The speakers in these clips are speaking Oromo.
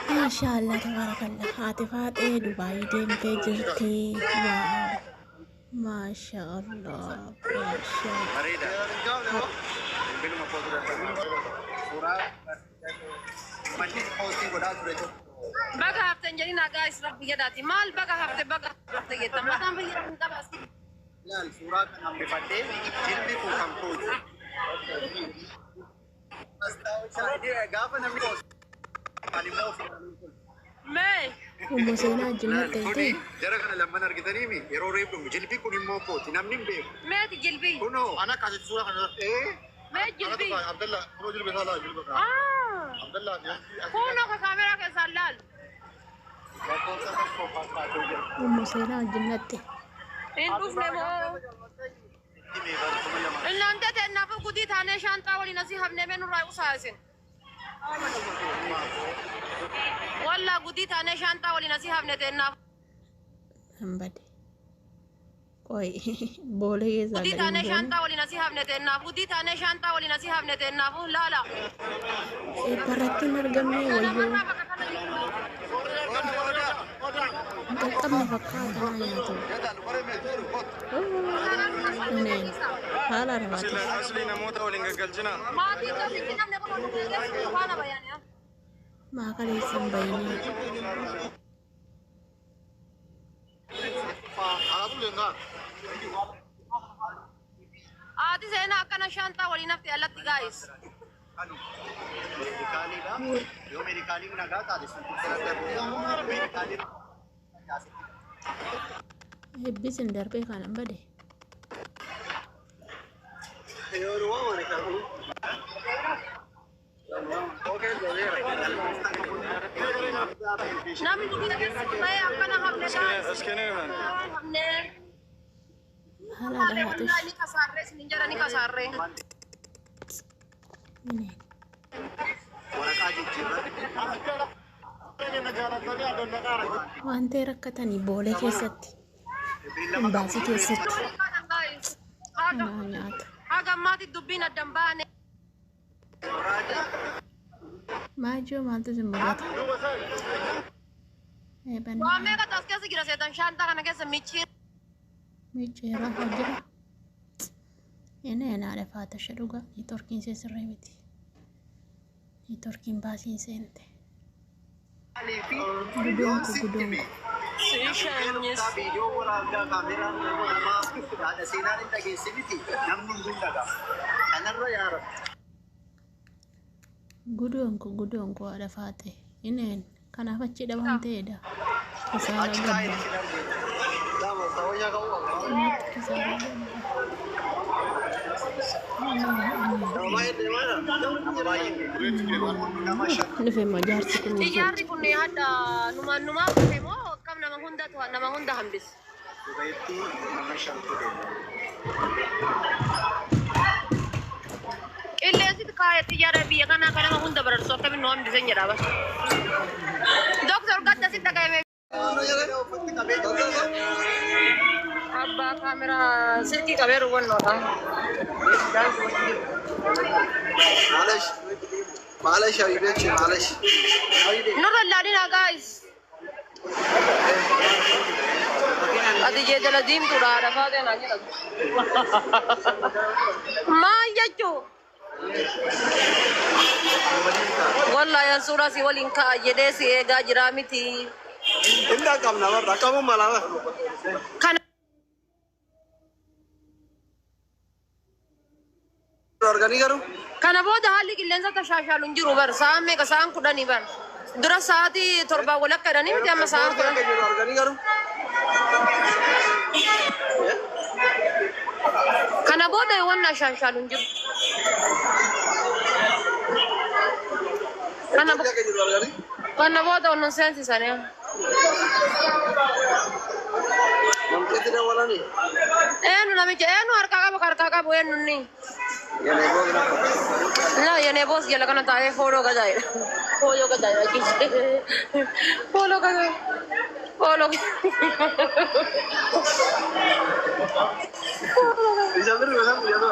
ما شاء الله تبارك الله. عاطفات ايه دبي دين تجرتي. واو ما شاء الله ما شاء الله. بقى هفتن جرينا guys رب يداتي مال بقى هفت بقى هفت جتا ما دام بيجي من قبل أسيب لا الصورة كان بفتح جلبي فوقم كوج أستاذ قافنا ميوس ماي ومسينا جنة تيتي. جرى لما نرجعني مي يرو ريبو جلبي كوني مو كوتي نامنين بيم ما تجلبي كونو أنا كاتب صورة كنا إيه ما تجلبي عبد الله كونو جلبي لا جلبي عبد الله كونو كاميرا كسالال ومسينا جنة تي. إنتوس نمو إن أنت تنافق قدي ثاني شانتا ولي نسيها بنمن رأي أساسين والله قدي ثاني شانتا ولي نسيها بنتنا همبدي كوي بولي يزعل. قدي ثاني شانتا ولي نسيها بنتنا قدي ثاني شانتا ولي نسيها بنتنا لا لا برتي نرجمي ويو. تلقمني فكرة منين هلا رواتي أصلي نموت أولين قلجنا ما تقدر تجينا نقول وانا بياني ما كان يسمى بيني. عادي زينا أكنا شانتا ولي نفتي ألتي guys يوم मेरी काली में लगा था जिसमें मेरी काली هبي سندر بي كان بدي. نامي كده ما أكنا همنا أسكنين من همنا هلا رواتي ni kasarre sinjara ni kasarre منين وانت ركتني بولي كيستي باسي كيستي أنا نيات haga mati dubbina dambane ما جو ما تزمرت ايه بنا wa mega taske sigira setan shanta kana kesa michi ميجيرا هجرة أنا أعرف هذا الشروقة يتركين سيسرمتي يتركين باسين سنتي gudonku gudonku video waraabdaa kaameraan namaa haadha seenaan hin dhageesse miti namni hin daga kanarra yaara gudonku haadha faate ineen kanaaf achi dhaban ta'edha kisaara gabba kisaara nufe majaarsi kun ijaarri kun hadda numaa dhufe moo akkam nama hunda hambis qilleensitti kaayatti ijaarra biyya kanaa kan nama hunda bararsu akkamin nu hambisen jedha bas doktor gadda sitti dhagahame abbaa kaameraa silkii qabee ruwwannoodha معلش يا حبيبتي معلش نور اللالينا guys adi jedala dim tura rafa de na jira ma yacho wallahi ya sura si walin ka jede si ega jiramiti inda kamna warra kamu malawa kana organigaru kana boda hali killensa tashashalun jiru bar saame ka saan kudani bar dura saati torba wala kadani miti amma saan kudani organigaru kana boda wannan shashalun jiru kana boda wannan sensi sane namketi da wala ni enu namiche enu harka kabo enu ni no ya ne boss ya la kana tae photo ka jai ki photo ka bisa beru kan punya tuh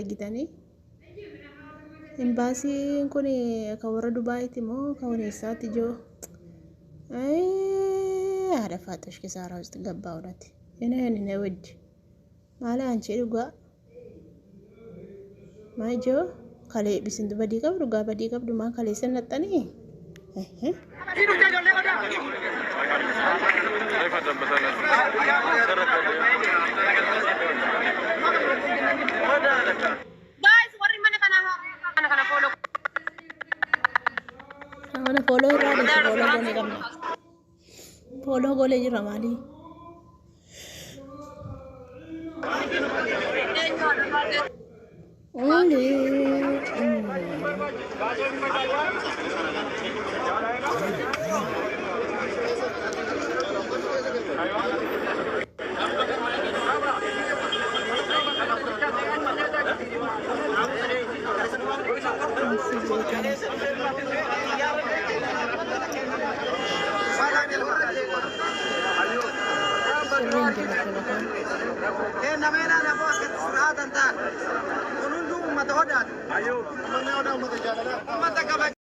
argitanii. Imbaasiin kun kan warra Dubaayiiti moo kan eessaatti ijoo? Haadha Faaxash Kisaaraa ውስጥ ገባ እውነት እኔ ውድ ማለ አንቺ ዱጋ ማይጆ ካሌ ቢስንት በዲቀብ ዱጋ በዲቀብ ዱማ ካሌ ሰነጠኒ Guys, warri mana kana follow. Ana follow rada follow gone gamna. Follow gole jira mali. Ole.